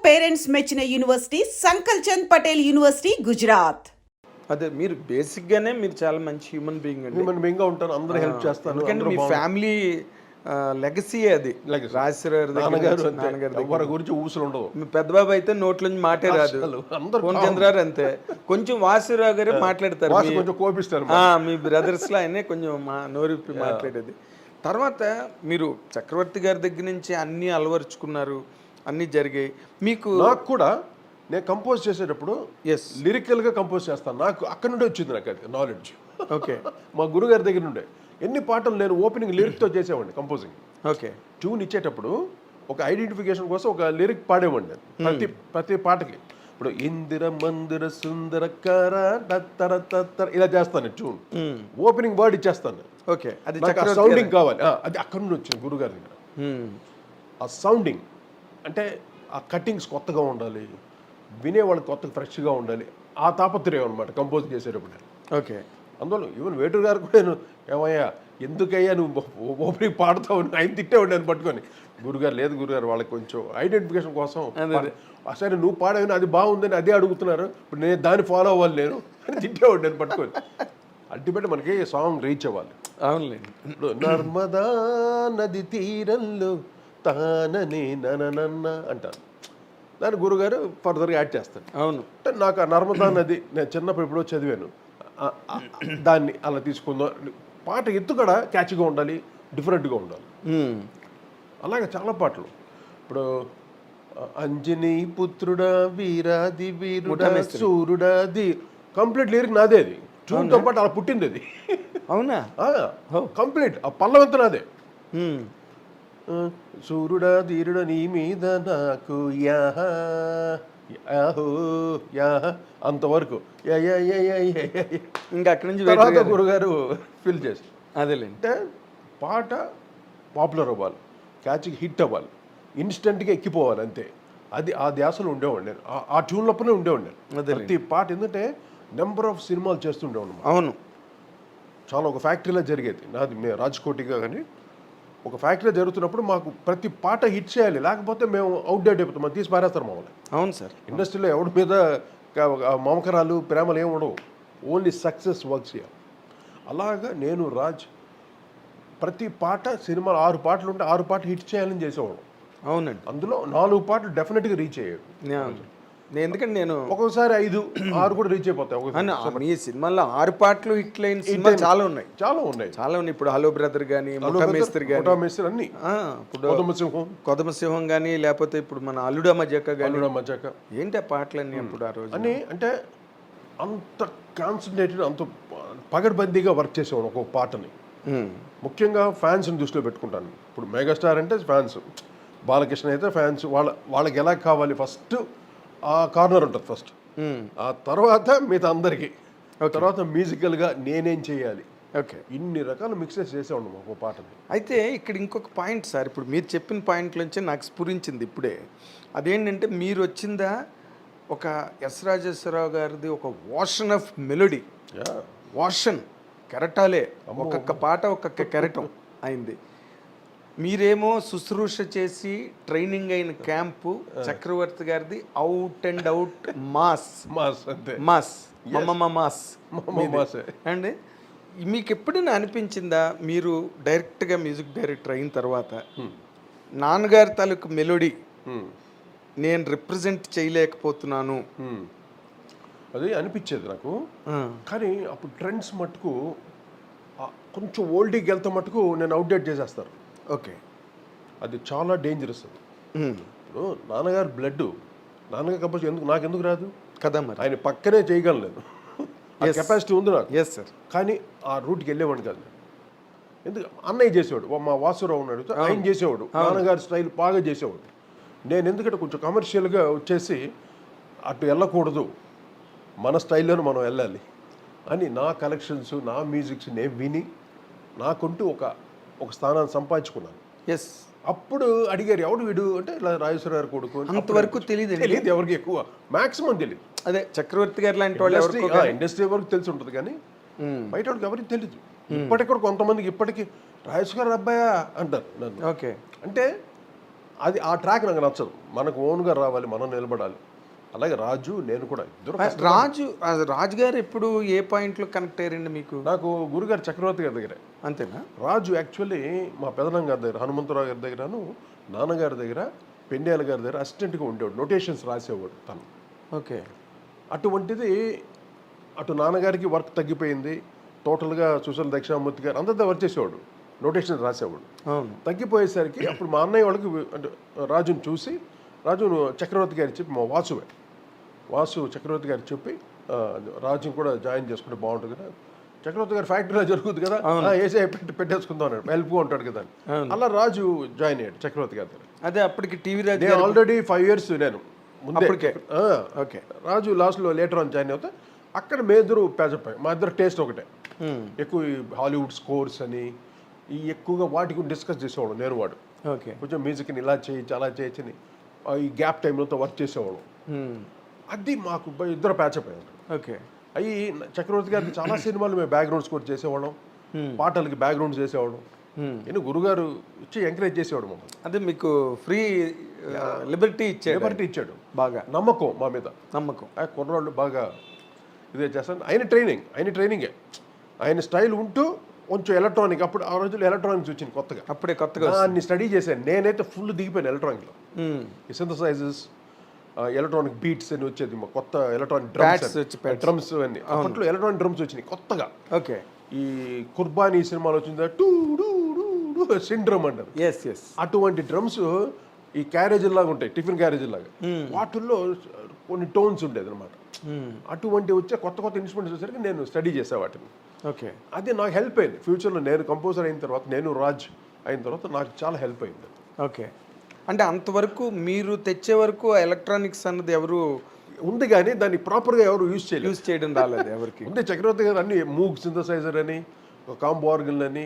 Parents మెచ్చిన university సంకల్ Chand Patel university Gujarat. అదే మీరు బేసిక్గానే మీరు చాలా మంచి హ్యూమన్ బీయింగ్ అండి. హ్యూమన్ బీయింగ్ గా ఉంటాను, అందరూ హెల్ప్ చేస్తాను. ఎందుకంటే మీ ఫ్యామిలీ లెగసీ అది. రాజశేఖర్ నాన్నగారు వారి గురించి ఊసులు ఉండవు. మీ పెద్దబాబు అయితే నోట్లోంచి మాటే రాదు, ఫోన్ చంద్రారు అంతే. కొంచెం వాసురావు గారే మాట్లాడతారు, కొంచెం కోపిస్తారు. మీ బ్రదర్స్ లో ఆయనే కొంచెం నోరిప్పి మాట్లాడేది. తర్వాత మీరు చక్రవర్తి గారి దగ్గర నుంచి అన్నీ అలవరుచుకున్నారు, అన్నీ జరిగాయి. మీకు నాకు కూడా నేను కంపోజ్ చేసేటప్పుడు లిరికల్గా కంపోజ్ చేస్తాను. నాకు అక్కడ నుండి వచ్చింది నాకు అది నాలెడ్జ్. ఓకే, మా గురుగారి దగ్గర నుండే ఎన్ని పాటలు నేను ఓపెనింగ్ లిరిక్తో చేసేవాడిని కంపోజింగ్. ఓకే, ట్యూన్ ఇచ్చేటప్పుడు ఒక ఐడెంటిఫికేషన్ కోసం ఒక లిరిక్ పాడేవాడిని ప్రతి పాటకి. ఇప్పుడు ఇందిర మందిర సుందర కర తత్తర తత్తర ఇలా చేస్తాను ట్యూన్. ఓపెనింగ్ వర్డ్ ఇచ్చేస్తాను. ఓకే, అది సౌండింగ్ కావాలి. అది అక్కడ నుండి వచ్చింది గురుగారి దగ్గర. ఆ సౌండింగ్ అంటే ఆ కట్టింగ్స్ కొత్తగా ఉండాలి, వినేవాళ్ళకి కొత్తగా ఫ్రెష్గా ఉండాలి. ఆ తాపత్రయం అనమాట కంపోజ్ చేసేటప్పుడు. ఓకే, అందువల్ల ఈవెన్ వేటూరు గారు కూడా నేను ఏమయ్యా ఎందుకయ్యా నువ్వు ఓపెనింగ్ పాడుతావు ఆయన తిట్టేవాడు నేను పట్టుకొని. గురుగారు లేదు గురుగారు వాళ్ళకి కొంచెం ఐడెంటిఫికేషన్ కోసం సరే నువ్వు పాడేవని అది బాగుందని అదే అడుగుతున్నారు, ఇప్పుడు నేను దాన్ని ఫాలో అవ్వాలి నేను అని తిట్టేవాడు నేను పట్టుకొని. అల్టిమేట్ మనకి సాంగ్ రీచ్ అవ్వాలి. అవునులేండి. ఇప్పుడు నర్మదా నది తీరంలో తాననే నన్న అంటారు, దాని గురుగారు ఫర్దర్గా యాడ్ చేస్తాను. అవును, అంటే నాకు ఆ నర్మదా నది నేను చిన్నప్పుడు ఎప్పుడో చదివాను, దాన్ని అలా తీసుకుందాం. పాట ఎత్తుకడ క్యాచ్గా ఉండాలి, డిఫరెంట్గా ఉండాలి. అలాగే చాలా పాటలు. ఇప్పుడు అంజనీ పుత్రుడా వీరాది వీరుడా సూర్యుడా అది కంప్లీట్ లిరిక్ నాదే. అది ట్యూన్తో పాటు అలా పుట్టింది అది. అవునా? కంప్లీట్ ఆ పల్లవంతా నాదే. సూర్యుడా ధీరుడా నీ మీద నాకు యాహో యాహ అంతవరకు ఇంకా అక్కడి నుంచి తర్వాత గురుగారు ఫిల్ చేసి అదేలేండి. అంటే పాట పాపులర్ అవ్వాలి, క్యాచ్కి హిట్ అవ్వాలి, ఇన్స్టెంట్గా ఎక్కిపోవాలి అంతే. అది ఆ ధ్యాసలో ఉండేవాడు నేను, ఆ ట్యూన్లపైనే ఉండేవాడు నేను ప్రతి పాట. ఎందుకంటే నెంబర్ ఆఫ్ సినిమాలు చేస్తుండేవాడు. అవును, చాలా ఒక ఫ్యాక్టరీలో జరిగేది నాది. మేము రాజ్కోటిగా కానీ ఒక ఫ్యాక్టరీ జరుగుతున్నప్పుడు మాకు ప్రతి పాట హిట్ చేయాలి, లేకపోతే మేము అవుట్డేట్ అయిపోతాం, మనం తీసి పారేస్తారు మమ్మల్ని. అవును సార్, ఇండస్ట్రీలో ఎవరి మీద మమకరాలు ప్రేమలు ఏమి ఉండవు, ఓన్లీ సక్సెస్ వర్క్స్ చేయాలి. అలాగా నేను రాజ్ ప్రతి పాట సినిమాలు 6 పాటలు ఉంటే 6 పాటలు హిట్ చేయాలని చేసేవాడు. అవునండి. అందులో 4 పాటలు డెఫినెట్గా రీచ్ అయ్యాడు. ఎందుకంటే నేను ఒక్కొక్కసారి 5, 6 కూడా రీచ్ అయిపోతాయి. మీ సినిమాలో 6 పాటలు హిట్ లైన్ చాలా ఉన్నాయి, చాలా ఉన్నాయి, చాలా ఉన్నాయి. ఇప్పుడు హలో బ్రదర్ కానీ, మేస్త్రి అన్ని, ఇప్పుడు కొదమసింహం కానీ, లేకపోతే ఇప్పుడు మన అల్లుడా మజాక కానీ. ఏంటి ఆ పాటలన్నీ అప్పుడు ఆ రోజు అని అంటే అంత కాన్సన్ట్రేటెడ్, అంత పగడ్బందీగా వర్క్ చేసేవాడు ఒక్కొక్క పాటని. ముఖ్యంగా ఫ్యాన్స్ని దృష్టిలో పెట్టుకుంటాను. ఇప్పుడు మెగాస్టార్ అంటే ఫ్యాన్స్, బాలకృష్ణ అయితే ఫ్యాన్స్, వాళ్ళకి ఎలా కావాలి ఫస్ట్ ఆ కార్నర్ ఉంటుంది ఫస్ట్, ఆ తర్వాత మిగతా అందరికీ, తర్వాత మ్యూజికల్గా నేనేం చేయాలి. ఓకే, ఇన్ని రకాల మిక్సెస్ చేసేవాడు ఒక పాటని. అయితే ఇక్కడ ఇంకొక పాయింట్ సార్, ఇప్పుడు మీరు చెప్పిన పాయింట్ నుంచి నాకు స్ఫురించింది ఇప్పుడే. అదేంటంటే మీరు వచ్చిందా ఒక ఎస్ రాజేశ్వరరావు గారిది ఒక వాషన్ ఆఫ్ మెలోడీ, వాషన్ కెరటాలే, ఒక్కొక్క పాట ఒక్కొక్క కెరటం అయింది. మీరేమో శుశ్రూష చేసి ట్రైనింగ్ అయిన క్యాంపు. చక్రవర్తి గారిది అవుట్ అండ్ అవుట్ మాస్ అండి. మీకు ఎప్పుడైనా అనిపించిందా మీరు డైరెక్ట్గా మ్యూజిక్ డైరెక్టర్ అయిన తర్వాత నాన్నగారి తాలూకు మెలోడీ నేను రిప్రజెంట్ చేయలేకపోతున్నాను? అది అనిపించేది నాకు. కానీ అప్పుడు ట్రెండ్స్ మటుకు కొంచెం ఓల్డీకి వెళ్తే మటుకు నేను అవుట్డేట్ చేసేస్తారు. ఓకే, అది చాలా డేంజరస్. అది ఇప్పుడు నాన్నగారు బ్లడ్, నాన్నగారు కంపోజ్ నాకెందుకు రాదు కదా, మరి ఆయన పక్కనే చేయగలను, ఆ కెపాసిటీ ఉంది నాకు. ఎస్ సార్, కానీ ఆ రూట్కి వెళ్ళేవాడిని కాదు నేను. ఎందుకు అన్నయ్య చేసేవాడు, మా వాసురావు ఉన్నాడు, ఆయన చేసేవాడు, నాన్నగారి స్టైల్ బాగా చేసేవాడు. నేను ఎందుకంటే కొంచెం కమర్షియల్గా వచ్చేసి అటు వెళ్ళకూడదు, మన స్టైల్లోనే మనం వెళ్ళాలి అని నా కలెక్షన్స్, నా మ్యూజిక్స్ నేను విని నాకుంటూ ఒక స్థానాన్ని సంపాదించుకున్నాను. ఎస్, అప్పుడు అడిగారు ఎవడు వీడు అంటే ఇలా రాజేశ్వర గారు కొడుకు. అంతవరకు తెలియదు ఎవరికి, ఎక్కువ మ్యాక్సిమం తెలియదు. అదే చక్రవర్తి గారు లాంటి వాళ్ళు ఇండస్ట్రీ వరకు తెలిసి ఉంటుంది, కానీ బయట వాళ్ళకి ఎవరికి తెలియదు. ఇప్పటికి కూడా కొంతమందికి ఇప్పటికీ రాజేశ్వర గారు అబ్బాయా అంటారు నన్ను. ఓకే, అంటే అది ఆ ట్రాక్ నాకు నచ్చదు. మనకు ఓన్గా రావాలి, మనం నిలబడాలి. అలాగే రాజు నేను కూడా ఇద్దరు రాజు గారు ఎప్పుడు ఏ పాయింట్లో కనెక్ట్ అయ్యారండి మీకు? నాకు గురుగారు చక్రవర్తి గారి దగ్గరే. అంతేనా? రాజు యాక్చువల్లీ మా పెదనం గారి దగ్గర, హనుమంతరావు గారి దగ్గరను, నాన్నగారి దగ్గర, పెండ్యాల గారి దగ్గర అసిస్టెంట్గా ఉండేవాడు, నోటేషన్స్ రాసేవాడు తను. ఓకే. అటువంటిది అటు నాన్నగారికి వర్క్ తగ్గిపోయింది, టోటల్గా సుశల దక్షిణామూర్తి గారు అందరితో వర్క్ చేసేవాడు, నోటేషన్ రాసేవాడు. అవును. తగ్గిపోయేసరికి అప్పుడు మా అన్నయ్య వాళ్ళకి అంటే రాజుని చూసి, రాజును చక్రవర్తి గారికి చెప్పి, మా వాసు చక్రవర్తి గారికి చెప్పి రాజుని కూడా జాయిన్ చేసుకుంటే బాగుంటుంది కదా, చక్రవర్తి గారి ఫ్యాక్టరీలో జరుగుతుంది కదా, ఏసీ పెట్టేసుకుందాం అన్నాడు, హెల్ప్గా ఉంటాడు కదా అని. అలా రాజు జాయిన్ అయ్యాడు చక్రవర్తి గారి దగ్గర. అదే అప్పటికి టీవీ రాజు నేను ఆల్రెడీ 5 years నేను ముందే. ఓకే. రాజు లాస్ట్లో లేటర్ ఆన్ జాయిన్ అవుతా. అక్కడ మీ ఇద్దరు ప్యాచప్ అయ్యాయి. మా ఇద్దరు టేస్ట్ ఒకటే. ఎక్కువ హాలీవుడ్ స్కోర్స్ అని ఈ ఎక్కువగా వాటి గురించి డిస్కస్ చేసేవాడు నేను వాడు. ఓకే. కొంచెం మ్యూజిక్ని ఇలా చేయొచ్చు అలా చేయొచ్చు అని ఈ గ్యాప్ టైంలో వర్క్ చేసేవాడు. అది మాకు ఇద్దరు ప్యాచప్ అయ్యారు. ఓకే. అవి చక్రవర్తి గారికి చాలా సినిమాలు మేము బ్యాక్గ్రౌండ్ స్కోర్ చేసేవాళ్ళం, పాటలకి బ్యాక్గ్రౌండ్స్ చేసేవాళ్ళం. నేను గురుగారు ఇచ్చి ఎంకరేజ్ చేసేవాడు మమ్మల్ని. అదే మీకు ఫ్రీ లిబర్టీ ఇచ్చాడు. బాగా నమ్మకం మా మీద. నమ్మకం. కుర్రాళ్ళు బాగా ఇదే చేస్తాను. ఆయన ట్రైనింగే. ఆయన స్టైల్ ఉంటూ కొంచెం ఎలక్ట్రానిక్, అప్పుడు ఆ రోజుల్లో ఎలక్ట్రానిక్స్ వచ్చింది కొత్తగా దాన్ని స్టడీ చేశాను. నేనైతే ఫుల్ దిగిపోయాను ఎలక్ట్రానిక్లో. ఈ సింథసైజర్స్, ఎలక్ట్రానిక్ బీట్స్ అని వచ్చేది, కొత్త ఎలక్ట్రానిక్ డ్రమ్స్ అన్ని. అప్పట్లో ఎలక్ట్రానిక్ డ్రమ్స్ వచ్చినాయి కొత్తగా. ఓకే. ఈ కుర్బానీ సినిమాలో వచ్చిందా టూ సిండ్రమ్ అంటారు. అటువంటి డ్రమ్స్ ఈ క్యారేజీ లాగా ఉంటాయి, టిఫిన్ క్యారేజీ లాగా. వాటిల్లో కొన్ని టోన్స్ ఉండేది అనమాట. అటువంటి వచ్చే కొత్త ఇన్స్ట్రుమెంట్స్ వచ్చేసరికి నేను స్టడీ చేసే వాటిని. ఓకే. అది నాకు హెల్ప్ అయింది. ఫ్యూచర్లో నేను కంపోజర్ అయిన తర్వాత, నేను రాజ్ అయిన తర్వాత నాకు చాలా హెల్ప్ అయింది. ఓకే. అంటే అంతవరకు మీరు తెచ్చే వరకు ఎలక్ట్రానిక్స్ అన్నది ఎవరు ఉంది కానీ దాన్ని ప్రాపర్గా ఎవరు యూజ్ చేయడం రాలేదు ఎవరికి. ఉంది. చక్రవర్తి గారు అన్ని మూగ్ సింథసైజర్ అని, కాంబో ఆర్గన్ అని,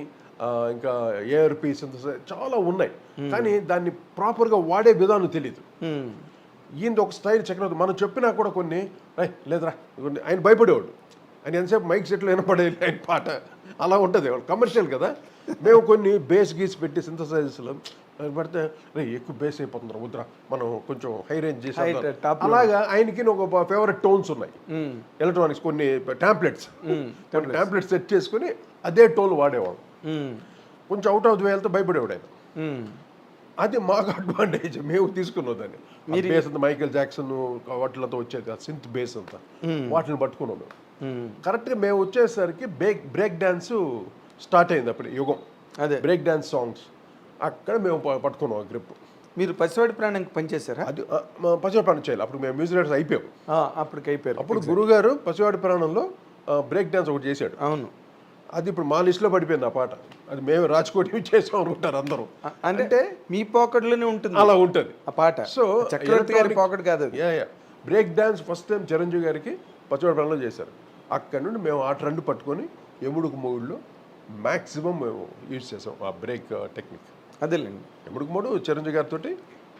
ఇంకా ఏఆర్పి సింథసైజర్ చాలా ఉన్నాయి, కానీ దాన్ని ప్రాపర్గా వాడే విధానం తెలియదు. ఈయన ఒక స్టైల్ చక్రవర్తి మనం చెప్పినా కూడా కొన్ని లేదురా ఆయన భయపడేవాడు. ఆయన ఎంతసేపు మైక్ సెట్లో వినపడేది ఆయన పాట అలా ఉంటుంది. కమర్షియల్ కదా. మేము కొన్ని బేస్ గీసి పెట్టి సింథసైజర్స్లో పడితే ఎక్కువ బేస్ అయిపోతుంది వద్దురా, మనం కొంచెం హై రేంజ్ చేసి అలాగా. ఆయనకి ఒక ఫేవరెట్ టోన్స్ ఉన్నాయి ఎలక్ట్రానిక్స్, కొన్ని ట్యాంప్లెట్స్ సెట్ చేసుకుని అదే టోన్ వాడేవాడు. కొంచెం అవుట్ ఆఫ్ ది వేలతో భయపడేవాడు ఆయన. అది మాకు అడ్వాంటేజ్, మేము తీసుకున్నాం దాన్ని. బేస్ అంతా మైకేల్ జాక్సన్ వాటిలతో వచ్చేది సింత్ బేస్ అంతా, వాటిని పట్టుకున్నాం. కరెక్ట్గా మేము వచ్చేసరికి బ్రేక్ డ్యాన్స్ స్టార్ట్ అయింది అప్పుడు యుగం. అదే బ్రేక్ డ్యాన్స్ సాంగ్స్ అక్కడ మేము పట్టుకున్నాం ఆ గ్రిప్. మీరు పసివాడి ప్రాణానికి పనిచేశారా? అది పసివాడి ప్రాణం చేయాలి. అప్పుడు మేము మ్యూజిక్ డైరెక్టర్స్ అయిపోయాం. అప్పటికి అయిపోయారు. అప్పుడు గురుగారు పసివాడి ప్రాణంలో బ్రేక్ డ్యాన్స్ ఒకటి చేశాడు. అవును. అది ఇప్పుడు మా లిస్ట్లో పడిపోయింది ఆ పాట. అది మేము రాజ్కోట్ చేసాం అనుకుంటారు అందరూ. అంటే మీ పాకెట్లోనే ఉంటుంది, అలా ఉంటుంది ఆ పాట. సో చక్రవర్తి గారి పాకెట్ కాదు. Break dance first time Chiranjeevi గారికి పచ్చివాడి ప్రాణంలో చేశారు. అక్కడ నుండి మేము ఆ ట్రెండ్ పట్టుకొని ఎముడుకు మూడులో మ్యాక్సిమం మేము యూజ్ చేసాం ఆ బ్రేక్ టెక్నిక్. అదేలేండి. ఎముడుకు మూడు చిరంజీవి గారితో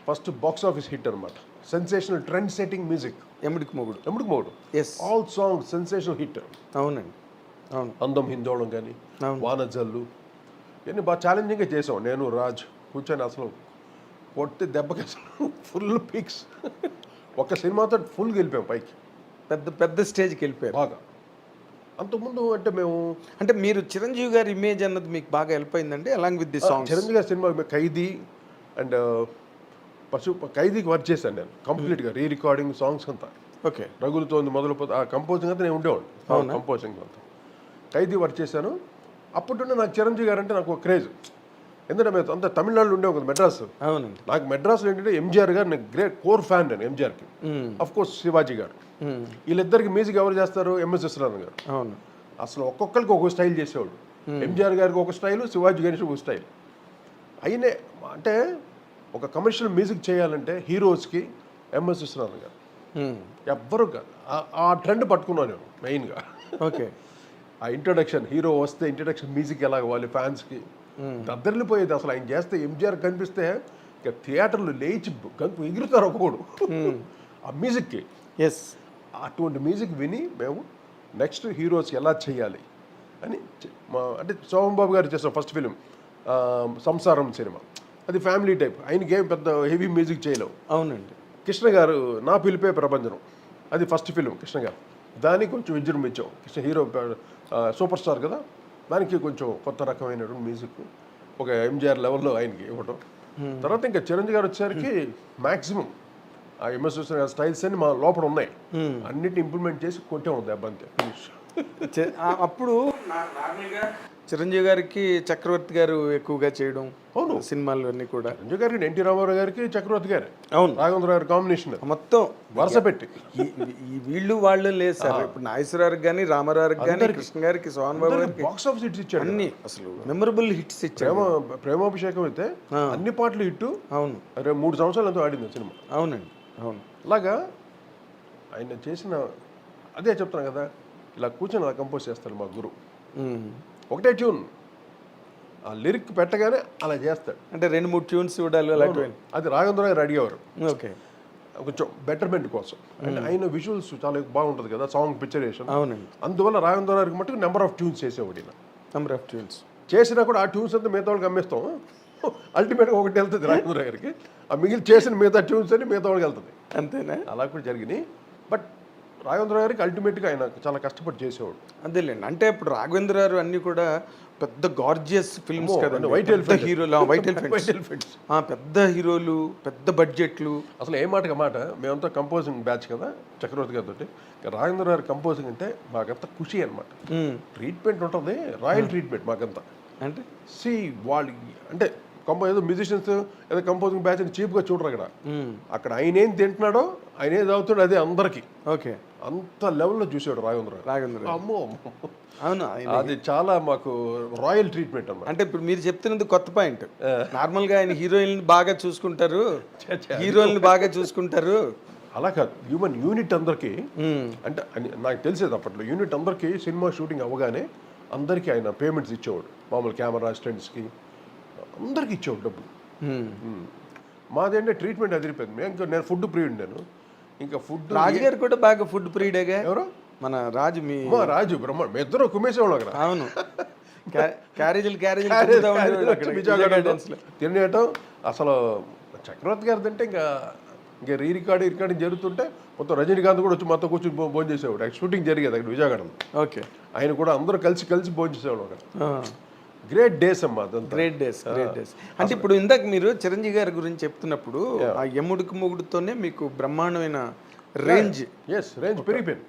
ఫస్ట్ బాక్స్ ఆఫీస్ హిట్ అనమాట. Sensational trend setting music. ఎముడికి మూడు. All songs sensational hit. అవునండి. అవును. అందం హిందోళం కానీ, వానజల్లు ఇవన్నీ బాగా ఛాలెంజింగ్గా చేసాం. నేను రాజ్ కూర్చొని అసలు కొట్టి దెబ్బకి అసలు ఫుల్ పీక్స్. ఒక సినిమాతో ఫుల్గా వెళ్ళిపోయాం పైకి, పెద్ద స్టేజ్కి వెళ్ళిపోయారు బాగా. అంతకుముందు అంటే మీరు చిరంజీవి గారి ఇమేజ్ అన్నది మీకు బాగా హెల్ప్ అయిందండి along with the song. Chiranjeevi గారి సినిమా ఖైదీ అండ్ ఖైదీకి వర్క్ చేశాను నేను కంప్లీట్గా, రీ రికార్డింగ్ సాంగ్స్ అంతా. ఓకే. రగులుతోంది మొదలుపోతే ఆ కంపోజింగ్ అంతా నేను ఉండేవాడు. కంపోజింగ్ అంతా ఖైదీ వర్క్ చేశాను. అప్పటి నాకు చిరంజీవి గారు అంటే నాకు ఒక క్రేజ్. ఎందుకంటే మేము అంతా తమిళనాడులో ఉండేవాం కదా, మెడ్రాస్. అవునండి. నాకు మెడ్రాస్లో ఏంటంటే ఎంజీఆర్ గారు నాకు గ్రేట్ కోర్ ఫ్యాన్ నేను ఎంజీఆర్కి. అఫ్ కోర్స్ శివాజీ గారు. వీళ్ళిద్దరికి మ్యూజిక్ ఎవరు చేస్తారు? ఎంఎస్ విశ్వనాథన్ గారు. అవును. అసలు ఒక్కొక్కరికి ఒక్కొక్క స్టైల్ చేసేవాడు. ఎంజీఆర్ గారికి ఒక స్టైల్, శివాజీ గారికి ఒక స్టైల్. అయినే అంటే ఒక కమర్షియల్ మ్యూజిక్ చేయాలంటే హీరోస్కి ఎంఎస్ విశ్వనాథన్ గారు ఎవ్వరు కాదు. ఆ ట్రెండ్ పట్టుకున్నాను నేను మెయిన్గా. ఓకే. ఆ ఇంట్రొడక్షన్, హీరో వస్తే ఇంట్రొడక్షన్ మ్యూజిక్ ఎలా కావాలి ఫ్యాన్స్కి దద్దరిల్లిపోయేది. అసలు ఆయన చేస్తే ఎంజీఆర్ కనిపిస్తే ఇక థియేటర్లు లేచి ఎగురుతారు ఒక్కోడు ఆ మ్యూజిక్కి. అటువంటి మ్యూజిక్ విని మేము నెక్స్ట్ హీరోస్ ఎలా చేయాలి అని అంటే సోమన్ బాబు గారు చేస్తాం ఫస్ట్ ఫిలిం సంసారం సినిమా. అది ఫ్యామిలీ టైప్. ఆయనకి ఏం పెద్ద హెవీ మ్యూజిక్ చేయలేవు. అవునండి. కృష్ణ గారు నా పిలిపే ప్రపంచం, అది ఫస్ట్ ఫిల్మ్ కృష్ణ గారు. దానికి కొంచెం విజృంభించాం. కృష్ణ హీరో సూపర్ స్టార్ కదా, దానికి కొంచెం కొత్త రకమైనటువంటి మ్యూజిక్ ఒక ఎంజిఆర్ లెవెల్లో ఆయనకి ఇవ్వటం. తర్వాత ఇంకా చిరంజీవి గారు వచ్చేసరికి మ్యాక్సిమం ఆ ఎంఎస్ స్టైల్స్ అన్ని మా లోపల ఉన్నాయి, అన్నిటిని ఇంప్లిమెంట్ చేసి కొట్టే ఉంది అబ్బంతే. అప్పుడు నార్మల్గా చిరంజీవి గారికి చక్రవర్తి గారు ఎక్కువగా చేయడం అవును సినిమాలు అన్నీ కూడా. చిరంజీవి గారికి ఎన్టీ రామారావు గారికి చక్రవర్తి గారు, అవును, రాఘవేంద్ర గారి కాంబినేషన్ మొత్తం వరుస పెట్టి. ఈ వీళ్ళు వాళ్ళు లేదు సార్. ఇప్పుడు నాగేశ్వరరావుకి కానీ రామారావుకి కానీ కృష్ణ గారికి సోహన్ బాబు గారికి బాక్స్ ఆఫీస్ హిట్స్ ఇచ్చాడు. అన్ని అసలు మెమరబుల్ హిట్స్ ఇచ్చారు. ప్రేమాభిషేకం అయితే అన్ని పాటలు హిట్. అవును, 3 సంవత్సరాలు ఎంతో ఆడింది సినిమా. అవునండి, అవును. అలాగా ఆయన చేసిన, అదే చెప్తాను కదా, ఇలా కూర్చొని అలా కంపోజ్ చేస్తాడు మా గురువు. ఒకటే ట్యూన్, ఆ లిరిక్ పెట్టగానే అలా చేస్తాడు. అంటే 2-3 ట్యూన్స్ చూడాలి అలాంటివి. అది రాఘవేంద్ర గారు అడిగేవారు ఓకే, కొంచెం బెటర్మెంట్ కోసం. అంటే ఆయన విజువల్స్ చాలా బాగుంటుంది కదా, సాంగ్ పిక్చరేషన్. అవునండి. అందువల్ల రాఘవేంద్ర గారికి మటుకు నెంబర్ ఆఫ్ ట్యూన్స్ చేసేవాడు ఈయన. నెంబర్ ఆఫ్ ట్యూన్స్ చేసినా కూడా ఆ ట్యూన్స్ అంతా మిగతా వాళ్ళకి అమ్మేస్తాం. అల్టిమేట్గా ఒకటి వెళ్తుంది రాఘవేంద్ర గారికి, ఆ మిగిలి చేసిన మిగతా ట్యూన్స్ అని మిగతా వాళ్ళకి వెళ్తుంది. అంతేనా? అలా కూడా జరిగినాయి. బట్ రాఘవేంద్ర గారికి అల్టిమేట్గా ఆయన చాలా కష్టపడి చేసేవాడు. అంతేలేండి. అంటే ఇప్పుడు రాఘవేంద్ర గారు అన్ని కూడా పెద్ద గార్జియస్ ఫిల్మ్స్ కదండి, వైట్ పెద్ద హీరోలు, వైట్ ఎలిఫెంట్స్, పెద్ద హీరోలు, పెద్ద బడ్జెట్లు. అసలు ఏ మాటకి మాట, మేమంతా కంపోజింగ్ బ్యాచ్ కదా చక్రవర్తి గారితో. రాఘవేంద్ర గారి కంపోజింగ్ అంటే మాకంతా ఖుషి అనమాట. ట్రీట్మెంట్ ఉంటుంది, రాయల్ ట్రీట్మెంట్ మాకంతా. అంటే వాళ్ళు అంటే ఏదో మ్యూజిషియన్స్ ఏదో కంపోజింగ్ బ్యాచ్ అని చీప్గా చూడరు అక్కడ. అక్కడ ఆయన ఏం తింటున్నాడో, ఆయన ఏది అవుతాడో అదే అందరికి. ఓకే, అంత లెవెల్లో చూసాడు రాఘవేంద్ర. అమ్మో, అవును, అది చాలా మాకు రాయల్ ట్రీట్మెంట్ అన్నమాట. అంటే ఇప్పుడు మీరు చెప్తున్నది కొత్త పాయింట్. నార్మల్గా ఆయన హీరోయిన్ బాగా చూసుకుంటారు, హీరోయిన్ బాగా చూసుకుంటారు. అలా కాదు, హ్యూమన్ యూనిట్ అందరికి. అంటే నాకు తెలిసేది అప్పట్లో యూనిట్ అందరికి సినిమా షూటింగ్ అవ్వగానే అందరికీ ఆయన పేమెంట్స్ ఇచ్చేవాడు. మామూలు కెమెరా అసిస్టెంట్స్కి అందరికి ఇచ్చేవాడు డబ్బులు. మాదేంటే ట్రీట్మెంట్ అదిరిపోయింది. ఇంకా నేను ఫుడ్ ప్రియుడు. నేను ఇంకా ఫుడ్, రాజుగారు కూడా బాగా ఫుడ్ ప్రియుడేగా. ఎవరు? మన రాజు, మీ రాజు బ్రహ్మ. మీ ఇద్దరు కుమ్మేసేవాళ్ళు అక్కడ. అవును, క్యారేజీలు తినేయటం. అసలు చక్రవర్తి గారిది అంటే ఇంకా రీ రికార్డింగ్ జరుగుతుంటే మొత్తం రజనీకాంత్ కూడా వచ్చి మొత్తం కూర్చొని భోజనం చేసేవాడు. షూటింగ్ జరిగేది అక్కడ విజయవాడలో. ఓకే, ఆయన కూడా అందరూ కలిసి భోజనం చేసేవాడు అక్కడ. గ్రేట్ డేస్ అమ్మా, గ్రేట్ డేస్. అంటే ఇప్పుడు ఇందాక మీరు చిరంజీవి గారి గురించి చెప్తున్నప్పుడు ఆ యముడికి మొగుడుతోనే మీకు బ్రహ్మాండమైన రేంజ్ పెరిగిపోయింది.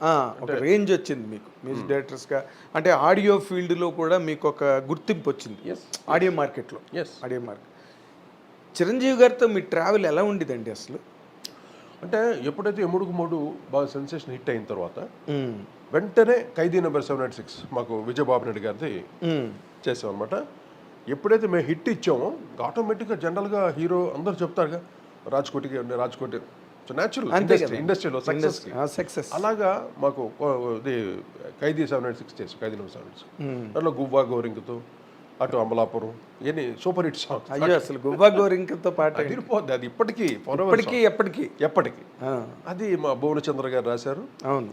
ఒక రేంజ్ వచ్చింది మీకు మ్యూజిక్ డైరెక్టర్స్గా. అంటే ఆడియో ఫీల్డ్లో కూడా మీకు ఒక గుర్తింపు వచ్చింది ఆడియో మార్కెట్లో. Audio market. చిరంజీవి గారితో మీ ట్రావెల్ ఎలా ఉండేదండి అసలు? అంటే ఎప్పుడైతే ఎముడుకు మూడు బాగా సెన్సేషన్ హిట్ అయిన తర్వాత వెంటనే ఖైదీ నెంబర్ 786 మాకు విజయబాబు నాయుడు గారిది చేసాం అనమాట. ఎప్పుడైతే మేము హిట్ ఇచ్చామో ఆటోమేటిక్గా జనరల్గా హీరో అందరూ చెప్తారుగా రాజ్కోటికి సో న్యాచురల్ ఇండస్ట్రీలో సక్సెస్. అలాగా మాకు ఇది ఖైదీ 786 చేసాం, ఖైదీ నెంబర్ 786. దాంట్లో గువ్వా గోరింకతో, అటు అమలాపురం, ఇవన్నీ సూపర్ హిట్ సాంగ్స్. అయ్యో, అసలు గువ్వా గోరింకతో పాట తిరిగిపోద్ది. అది ఇప్పటికీ ఎప్పటికీ అది మా భువనచంద్ర గారు రాశారు. అవును,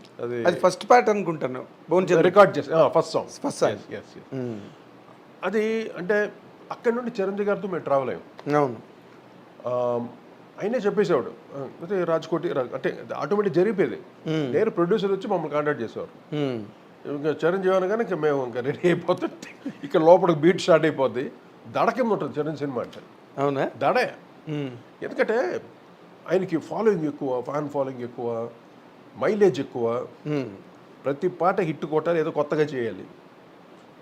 అది ఫస్ట్ పాట అనుకుంటాను, భువనచంద్ర రికార్డ్ చేసి ఫస్ట్ సాంగ్. అది అంటే అక్కడి నుండి చిరంజీవి గారితో మేము ట్రావెల్ అయ్యాం. అవును, ఆయనే చెప్పేసేవాడు అయితే రాజ్కోటి అంటే ఆటోమేటిక్ జరిగిపోయేది. నేను ప్రొడ్యూసర్ వచ్చి మమ్మల్ని కాంటాక్ట్ చేసేవారు. ఇంకా చిరంజీవి అనగానే ఇంకా మేము ఇంకా రెడీ అయిపోతుంటే ఇక్కడ లోపలికి బీట్ స్టార్ట్ అయిపోద్ది. దడ కింద ఉంటుంది చిరంజీవి సినిమా అంటే. అవునా? దడే. ఎందుకంటే ఆయనకి ఫాలోయింగ్ ఎక్కువ, ఫ్యాన్ ఫాలోయింగ్ ఎక్కువ, మైలేజ్ ఎక్కువ. ప్రతి పాట హిట్ కొట్టాలి, ఏదో కొత్తగా చేయాలి.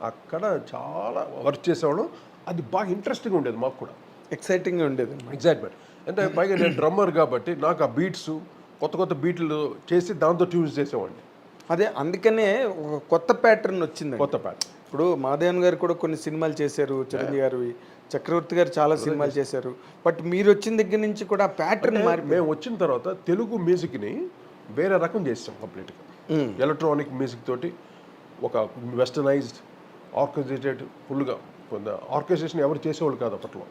అక్కడ చాలా వర్క్ చేసేవాడు. అది బాగా ఇంట్రెస్టింగ్ ఉండేది, మాకు కూడా ఎక్సైటింగ్గా ఉండేది. ఎగ్జైట్మెంట్ అంటే పైగా నేను డ్రమ్మర్ కాబట్టి నాకు ఆ బీట్స్ కొత్త బీట్లు చేసి దాంతో ట్యూన్స్ చేసేవాడిని. అదే అందుకనే ఒక కొత్త ప్యాటర్న్ వచ్చింది. కొత్త ప్యాటర్న్. ఇప్పుడు మాధవన్ గారు కూడా కొన్ని సినిమాలు చేశారు, చిరంజీవి గారు, చక్రవర్తి గారు చాలా సినిమాలు చేశారు. బట్ మీరు వచ్చిన దగ్గర నుంచి కూడా ప్యాటర్న్ మారి, మేము వచ్చిన తర్వాత తెలుగు మ్యూజిక్ని వేరే రకం చేసాం కంప్లీట్గా. ఎలక్ట్రానిక్ మ్యూజిక్ తోటి ఒక వెస్టర్నైజ్డ్ ఆర్కెస్ట్రేటెడ్ ఫుల్గా. ఆర్కెస్ట్రేషన్ ఎవరు చేసేవాళ్ళు కాదు అప్పట్లో.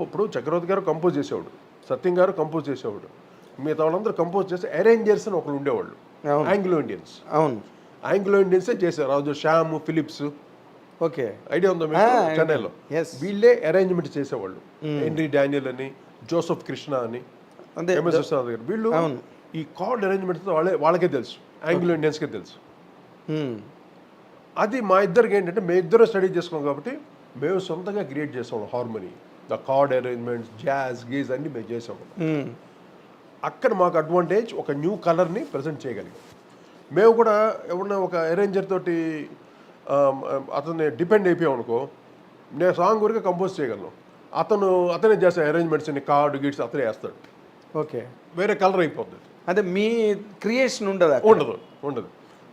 ఇప్పుడు చక్రవర్తి గారు కంపోజ్ చేసేవాడు, సత్యం గారు కంపోజ్ చేసేవాడు, మిగతా వాళ్ళందరూ కంపోజ్ చేసి అరేంజర్స్ అని ఒకరు ఉండేవాళ్ళు, ఆంగ్లో ఇండియన్స్. అవును, ఆంగ్లో ఇండియన్సే చేశారు. రాజు శ్యామ్, ఫిలిప్స్, ఓకే. ఐడియా ఉందా మీకు? చెన్నైలో yes. వీళ్ళే అరేంజ్మెంట్ చేసేవాళ్ళు. హెన్రీ డానియల్ అని, జోసెఫ్ కృష్ణ అని, అదే ఎంఎస్ విశ్వనాథ్ గారు, వీళ్ళు ఈ కార్డ్ అరేంజ్మెంట్స్ వాళ్ళకే తెలుసు, ఆంగ్లో ఇండియన్స్కే తెలుసు. అది మా ఇద్దరికి ఏంటంటే మేము ఇద్దరు స్టడీ చేసుకున్నాం కాబట్టి మేము సొంతంగా క్రియేట్ చేసాం harmony, the card arrangements, jazz guise అన్ని మేము చేసాము. అక్కడ మాకు అడ్వాంటేజ్ ఒక న్యూ కలర్ని ప్రజెంట్ చేయగలిగాం. మేము కూడా ఎవరన్నా ఒక అరేంజర్ తోటి అతన్ని డిపెండ్ అయిపోయాం అనుకో, నేను సాంగ్ వరకు కంపోజ్ చేయగలను, అతనే చేస్తాడు అరేంజ్మెంట్స్ అన్ని, కార్డు గిట్స్ అతనే వేస్తాడు. ఓకే. వేరే కలర్ అయిపోతుంది. అదే మీ క్రియేషన్ ఉండదు? ఉండదు.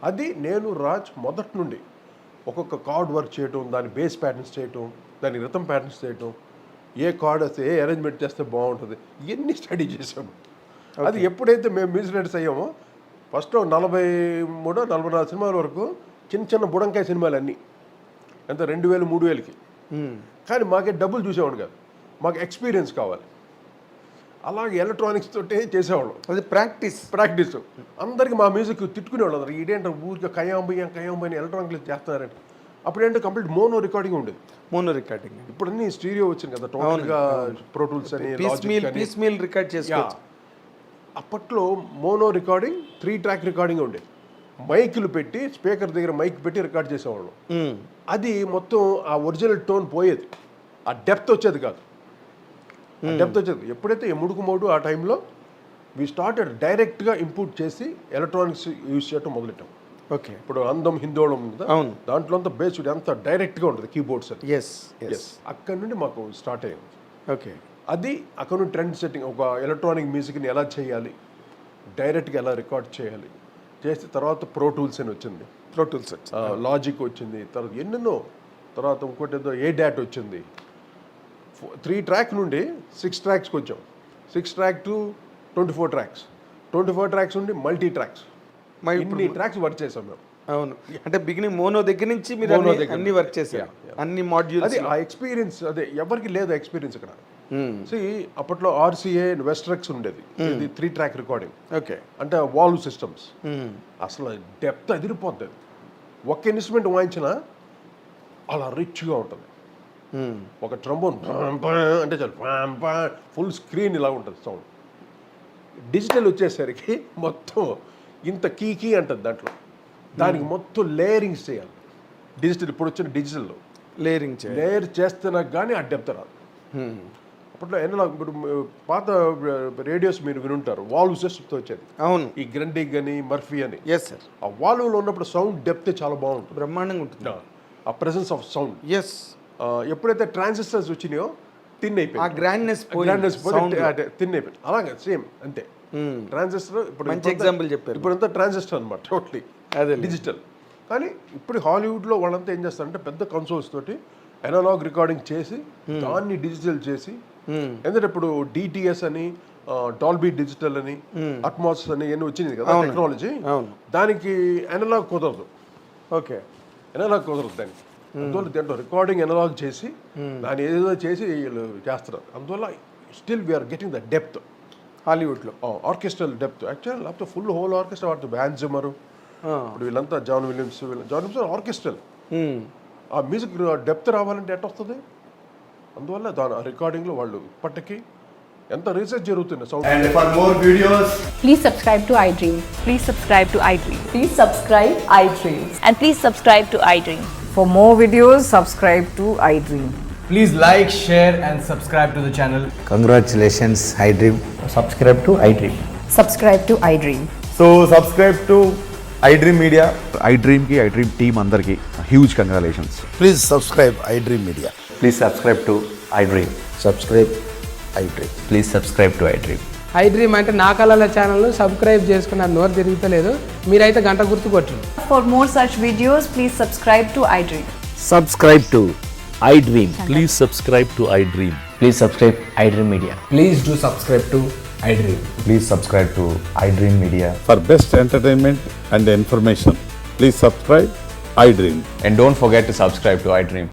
అది నేను రాజ్ మొదటి నుండి ఒక్కొక్క కార్డ్ వర్క్ చేయటం, దాని బేస్ ప్యాటర్న్స్ చేయటం, దాని రిథమ్ ప్యాటర్న్స్ చేయటం, ఏ కార్డ్ వస్తే ఏ అరేంజ్మెంట్ చేస్తే బాగుంటుంది, ఇవన్నీ స్టడీ చేసాము. అది ఎప్పుడైతే మేము మ్యూజిక్ డైరెక్టర్స్ అయ్యామో ఫస్ట్ 43-44 సినిమాల వరకు చిన్న చిన్న బుడంకాయ సినిమాలు అన్నీ ఎంత 2000, 3000కి. కానీ మాకే డబ్బులు చూసేవాడు కాదు, మాకు ఎక్స్పీరియన్స్ కావాలి. అలాగే ఎలక్ట్రానిక్స్ తోటే చేసేవాళ్ళం. అది ప్రాక్టీస్. అందరికి మా మ్యూజిక్ తిట్టుకునేవాళ్ళు అందరు, ఇదేంటో ఊరికి కయాంబని ఎలక్ట్రానిక్లు చేస్తున్నారంటే. అప్పుడు ఏంటో కంప్లీట్ మోనో రికార్డింగ్ ఉండేది. ఇప్పుడు అన్ని స్టీరియో వచ్చింది కదా, టోటల్గా ప్రో టూల్స్ అని, పీస్ మీల్ రికార్డ్ చేసుకోవచ్చు. అప్పట్లో మోనో రికార్డింగ్ 3 ట్రాక్ రికార్డింగ్ ఉండేది. మైకులు పెట్టి స్పీకర్ దగ్గర మైక్ పెట్టి రికార్డ్ చేసేవాళ్ళం. అది మొత్తం ఆ ఒరిజినల్ టోన్ పోయేది, ఆ డెప్త్ వచ్చేది కాదు. ఎప్పుడైతే ఎముడుకు మోడు ఆ టైంలో వి స్టార్టెడ్ డైరెక్ట్గా ఇంపోర్ట్ చేసి ఎలక్ట్రానిక్స్ యూజ్ చేయడం మొదలెట్టాం. ఓకే. ఇప్పుడు అందం హిందోళం ఉంది, దాంట్లో అంతా బేస్డ్ అంతా డైరెక్ట్గా ఉంటుంది కీబోర్డ్స్. అక్కడ నుండి మాకు స్టార్ట్ అయ్యింది. ఓకే. అది అక్కడ నుండి ట్రెండ్ సెట్టింగ్, ఒక ఎలక్ట్రానిక్ మ్యూజిక్ని ఎలా చేయాలి, డైరెక్ట్గా ఎలా రికార్డ్ చేయాలి చేసి, తర్వాత ప్రో టూల్స్ అని వచ్చింది, లాజిక్ వచ్చింది, తర్వాత ఎన్నెన్నో, తర్వాత ఇంకోటి ఏదో ADAT వచ్చింది. 3 ట్రాక్ నుండి 6 ట్రాక్స్కి వచ్చాం. 6 ట్రాక్ టు 24 ట్రాక్స్, 24 ట్రాక్స్ నుండి మల్టీ ట్రాక్స్, ఇన్ని ట్రాక్స్ వర్క్ చేసాం మేము. అవును, అంటే బిగినింగ్ మోనో దగ్గర నుంచి మీరు అన్ని వర్క్ చేశారు, అన్ని మాడ్యూల్స్. అది ఆ ఎక్స్పీరియన్స్, అదే ఎవరికి లేదు ఎక్స్పీరియన్స్ ఇక్కడ. అప్పట్లో RCA వెస్ట్రెక్స్ ఉండేది, ఇది 3 ట్రాక్ రికార్డింగ్. ఓకే. అంటే వాల్వ్ సిస్టమ్స్. అసలు డెప్త్ అదిరిపోతుంది. ఒక్క ఇన్స్ట్రుమెంట్ వాయించినా అలా రిచ్గా ఉంటుంది. ఒక ట్రంబోన్ అంటే చాలు ఫుల్ స్క్రీన్ ఇలా ఉంటుంది సౌండ్. డిజిటల్ వచ్చేసరికి మొత్తం ఇంత కీ అంటుంది దాంట్లో, దానికి మొత్తం లేయరింగ్స్ చేయాలి. డిజిటల్ ఇప్పుడు వచ్చిన డిజిటల్లో లేయర్ చేస్తున్నా కానీ ఆ డెప్త్ రాదు. అప్పట్లో ఎనలాగ్, ఇప్పుడు పాత రేడియోస్ మీరు వినుంటారు, వాల్వ్ సిస్టమ్తో వచ్చేది. అవును. ఈ గ్రండింగ్ అని, మర్ఫీ అని. Yes sir. ఆ వాల్వ్లో ఉన్నప్పుడు సౌండ్ డెప్త్ చాలా బాగుంటుంది, బ్రహ్మాండంగా ఉంటుంది. ఆ ప్రెసెన్స్ ఆఫ్ సౌండ్. ఎస్. ఎప్పుడైతే ట్రాన్సిస్టర్స్ వచ్చినాయో థిన్ అయిపోయింది, ఆ గ్రాండ్నెస్ థిన్ అయిపోయింది. అలాగే సేమ్ అంతే. ట్రాన్సిస్టర్ ఇప్పుడు మంచి ఎగ్జాంపుల్ చెప్పారు. ఇప్పుడంతా ట్రాన్సిస్టర్ అనమాట, టోటలీ అదే డిజిటల్. కానీ ఇప్పుడు హాలీవుడ్లో వాళ్ళంతా ఏం చేస్తారంటే పెద్ద కన్సోల్స్ తోటి అనలాగ్ రికార్డింగ్ చేసి దాన్ని డిజిటల్ చేసి, ఎందుకంటే ఇప్పుడు DTS అని, డాల్బీ డిజిటల్ అని, అట్మాస్ అని ఎన్ని వచ్చింది కదా టెక్నాలజీ, దానికి అనలాగ్ కుదరదు. ఓకే. అనలాగ్ కుదరదు దానికి. అందువల్ల దీంట్లో రికార్డింగ్ అనలాగ్ చేసి దాన్ని ఏదో చేసి వీళ్ళు చేస్తారు. అందువల్ల still we are getting the depth హాలీవుడ్లో, ఆర్కెస్ట్రల్ డెప్త్. యాక్చువల్ లేకపోతే ఫుల్ హోల్ ఆర్కెస్ట్రా వాడుతుంది. హ్యాన్స్ జిమ్మర్, ఇప్పుడు వీళ్ళంతా జాన్ విలియమ్స్ ఆర్కెస్ట్రల్. ఆ మ్యూజిక్ డెప్త్ రావాలంటే ఎట్ట వస్తుంది? అందువల్ల దాని రికార్డింగ్లో వాళ్ళు ఇప్పటికీ ఎంత రీసెర్చ్ జరుగుతుంది sound. And for more videos, please subscribe to iDream. Please subscribe to iDream. Please subscribe iDream. And please subscribe to iDream. For more videos, subscribe to iDream. please like, share and subscribe to the channel. Congratulations, iDream. Subscribe to iDream. Subscribe to iDream. So subscribe to iDream Media. iDream ki iDream team andarki huge congratulations. Please subscribe iDream Media. Please subscribe to iDream. Subscribe iDream. Please subscribe to iDream. iDream అంటే నా కళల channel subscribe చేసుకున్న నోరు తిరుగుతలేదు, మీరైతే గంట గుర్తు కొట్టండి. For more such videos, please subscribe to iDream. Subscribe to iDream. Please subscribe to iDream. Please subscribe iDream Media. Please do subscribe to iDream. Please subscribe to iDream Media. For best entertainment and information, please subscribe iDream. And don't forget to subscribe to iDream.